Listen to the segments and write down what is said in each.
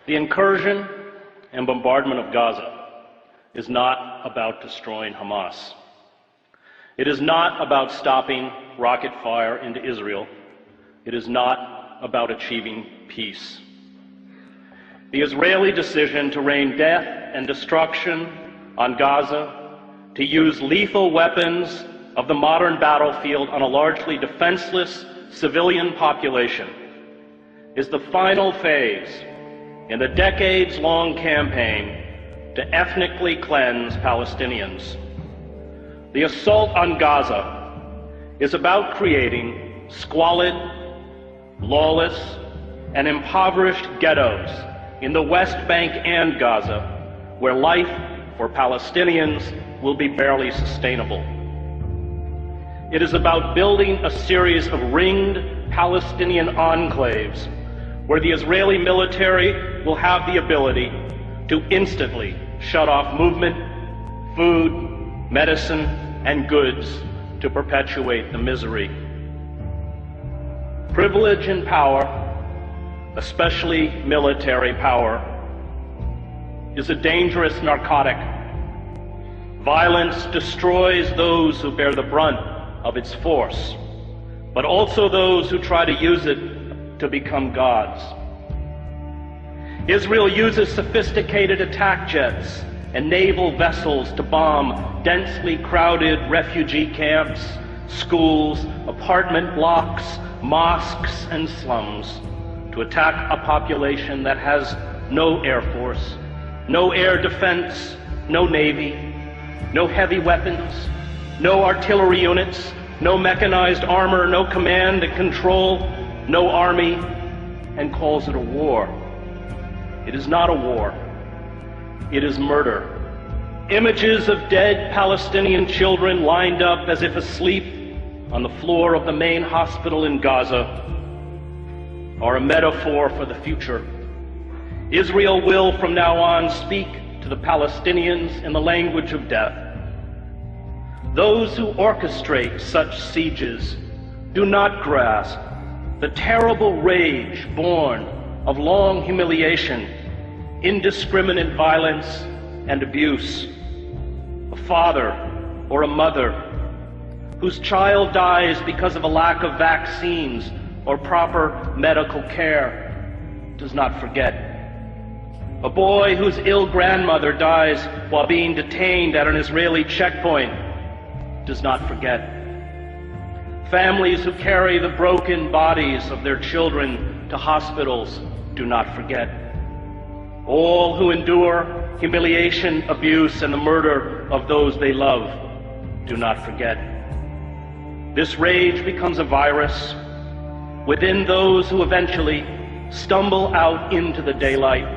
The incursion and bombardment of Gaza is not about destroying Hamas. It is not about stopping rocket fire into Israel. It is not about achieving peace. The Israeli decision to rain death and destruction on Gaza, to use lethal weapons of the modern battlefield on a largely defenseless civilian population, is the final phase in the decades-long campaign to ethnically cleanse Palestinians. The assault on Gaza is about creating squalid, lawless, and impoverished ghettos in the West Bank and Gaza, where life for Palestinians will be barely sustainable. It is about building a series of ringed Palestinian enclaves where the Israeli military will have the ability to instantly shut off movement, food, medicine, and goods to perpetuate the misery. Privilege and power, especially military power, is a dangerous narcotic. Violence destroys those who bear the brunt of its force, but also those who try to use it to become gods. Israel uses sophisticated attack jets and naval vessels to bomb densely crowded refugee camps, schools, apartment blocks, mosques, and slums, to attack a population that has no air force, no air defense, no navy, no heavy weapons, no artillery units, no mechanized armor, no command and control, no army, and calls it a war. It is not a war. It is murder. Images of dead Palestinian children lined up as if asleep on the floor of the main hospital in Gaza are a metaphor for the future. Israel will from now on speak to the Palestinians in the language of death. Those who orchestrate such sieges do not grasp the terrible rage born of long humiliation, indiscriminate violence, and abuse. A father or a mother whose child dies because of a lack of vaccines or proper medical care does not forget. A boy whose ill grandmother dies while being detained at an Israeli checkpoint does not forget. Families who carry the broken bodies of their children to hospitals do not forget. All who endure humiliation, abuse, and the murder of those they love do not forget. This rage becomes a virus within those who eventually stumble out into the daylight.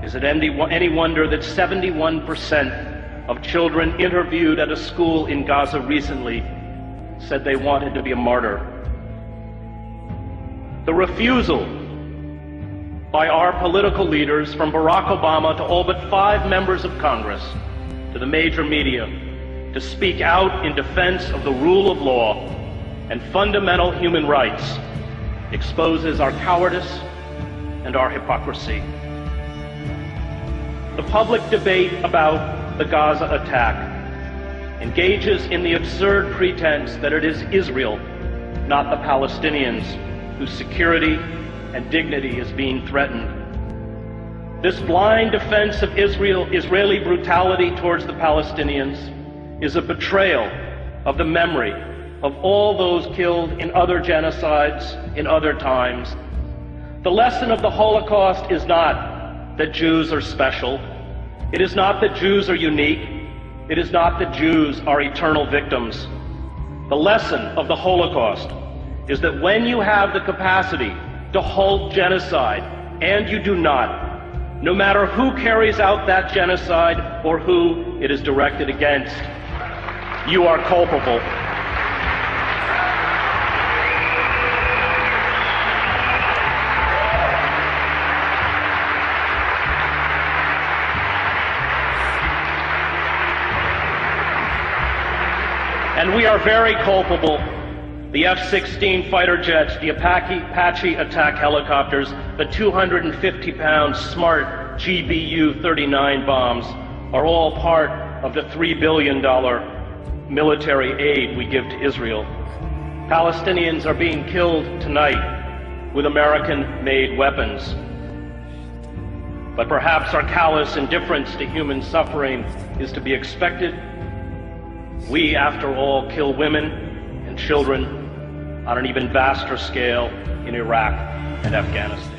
Is it any wonder that 71% of children interviewed at a school in Gaza recently said they wanted to be a martyr? The refusal by our political leaders, from Barack Obama to all but 5 members of Congress, to the major media, to speak out in defense of the rule of law and fundamental human rights, exposes our cowardice and our hypocrisy. The public debate about the Gaza attack engages in the absurd pretense that it is Israel, not the Palestinians, whose security and dignity is being threatened. This blind defense of Israeli brutality towards the Palestinians is a betrayal of the memory of all those killed in other genocides in other times. The lesson of the Holocaust is not that Jews are special. It is not that Jews are unique. It is not that Jews are eternal victims. The lesson of the Holocaust is that when you have the capacity to halt genocide, and you do not, no matter who carries out that genocide or who it is directed against, you are culpable. And we are very culpable. The F-16 fighter jets, the Apache attack helicopters, the 250-pound smart GBU-39 bombs are all part of the $3 billion military aid we give to Israel. Palestinians are being killed tonight with American-made weapons. But perhaps our callous indifference to human suffering is to be expected. We, after all, kill women and children on an even vaster scale in Iraq and Afghanistan.